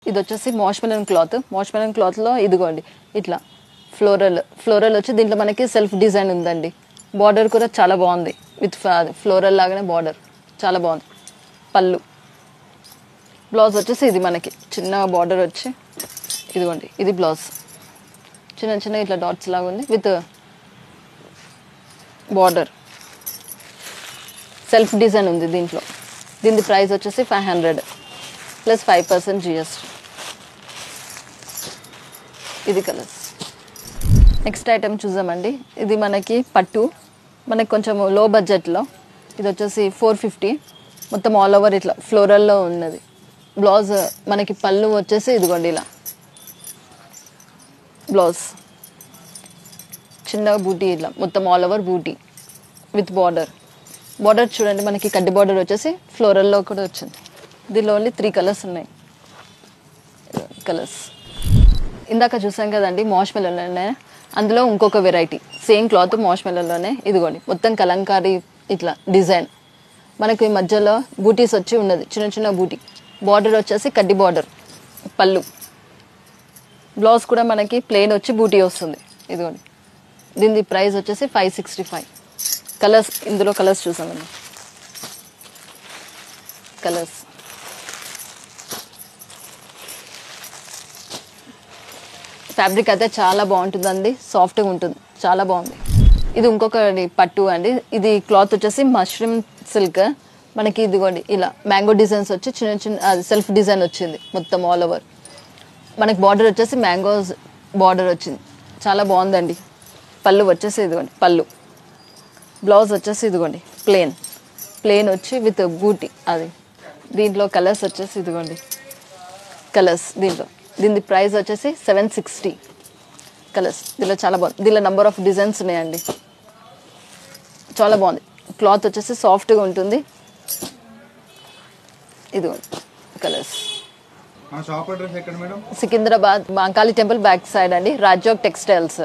ఇది వచ్చేసి మాష్మెలన్ క్లాత్లో ఇదిగోండి ఇట్లా ఫ్లోరల్ వచ్చి దీంట్లో మనకి సెల్ఫ్ డిజైన్ ఉందండి. బార్డర్ కూడా చాలా బాగుంది, విత్ ఫ్లోరల్ లాగానే బార్డర్ చాలా బాగుంది. పళ్ళు, బ్లౌజ్ వచ్చేసి ఇది మనకి చిన్న బార్డర్ వచ్చి ఇదిగోండి, ఇది బ్లౌజ్ చిన్న ఇట్లా డాట్స్ లాగా ఉంది విత్ బార్డర్, సెల్ఫ్ డిజైన్ ఉంది దీంట్లో. దీని ప్రైస్ వచ్చేసి 500 ప్లస్ 5% GST. ఇది కలర్స్. నెక్స్ట్ ఐటమ్ చూద్దామండి. ఇది మనకి పట్టు, మనకి కొంచెం లో బడ్జెట్లో. ఇది వచ్చేసి 450, మొత్తం ఆల్ ఓవర్ ఇట్లా ఫ్లోరల్లో ఉన్నది. బ్లౌజ్ మనకి పళ్ళు వచ్చేసి ఇదిగోండి ఇలా బ్లౌజ్ చిన్నగా బూటీ, ఇట్లా మొత్తం ఆల్ ఓవర్ బూటీ విత్ బార్డర్ చూడండి మనకి కడ్డీ బార్డర్ వచ్చేసి ఫ్లోరల్లో కూడా వచ్చింది. దీనిలో ఓన్లీ 3 కలర్స్ ఉన్నాయి. కలర్స్ ఇందాక చూసాం కదండి మాష్మెలన్లోనే, అందులో ఇంకొక వెరైటీ సేమ్ క్లాత్ మాష్మెలన్లోనే. ఇదిగోండి మొత్తం కలంకారీ ఇట్లా డిజైన్, మనకి మధ్యలో బూటీస్ వచ్చి ఉన్నది, చిన్న బూటీ. బార్డర్ వచ్చేసి కడ్డీ బార్డర్, పళ్ళు, బ్లౌజ్ కూడా మనకి ప్లెయిన్ వచ్చి బూటీ వస్తుంది. ఇదిగోండి దీని ప్రైస్ వచ్చేసి 565. కలర్స్, ఇందులో కలర్స్ చూసామండి. కలర్స్ ఫ్యాబ్రిక్ అయితే చాలా బాగుంటుందండి, సాఫ్ట్గా ఉంటుంది, చాలా బాగుంది. ఇది ఇంకొకటి పట్టు అండి. ఇది క్లాత్ వచ్చేసి మష్రూమ్ సిల్క్. మనకి ఇదిగోండి ఇలా మ్యాంగో డిజైన్స్ వచ్చి చిన్న సెల్ఫ్ డిజైన్ వచ్చింది మొత్తం ఆల్ ఓవర్. మనకి బార్డర్ వచ్చేసి మ్యాంగోస్ బార్డర్ వచ్చింది, చాలా బాగుందండి. పళ్ళు వచ్చేసి ఇదిగోండి పళ్ళు, బ్లౌజ్ వచ్చేసి ఇదిగోండి ప్లెయిన్ వచ్చి విత్ బూటీ. అది దీంట్లో కలర్స్ వచ్చేసి ఇదిగోండి కలర్స్. దీని ప్రైస్ వచ్చేసి 760. కలర్స్ దీనిలో చాలా బాగుంది. దీనిలో నెంబర్ ఆఫ్ డిజైన్స్ ఉన్నాయండి, చాలా బాగుంది. క్లాత్ వచ్చేసి సాఫ్ట్గా ఉంటుంది. ఇదిగోండి colours. Secunderabad Mankali temple back side అండి, రాజ్యోగ్ టెక్స్టైల్స్.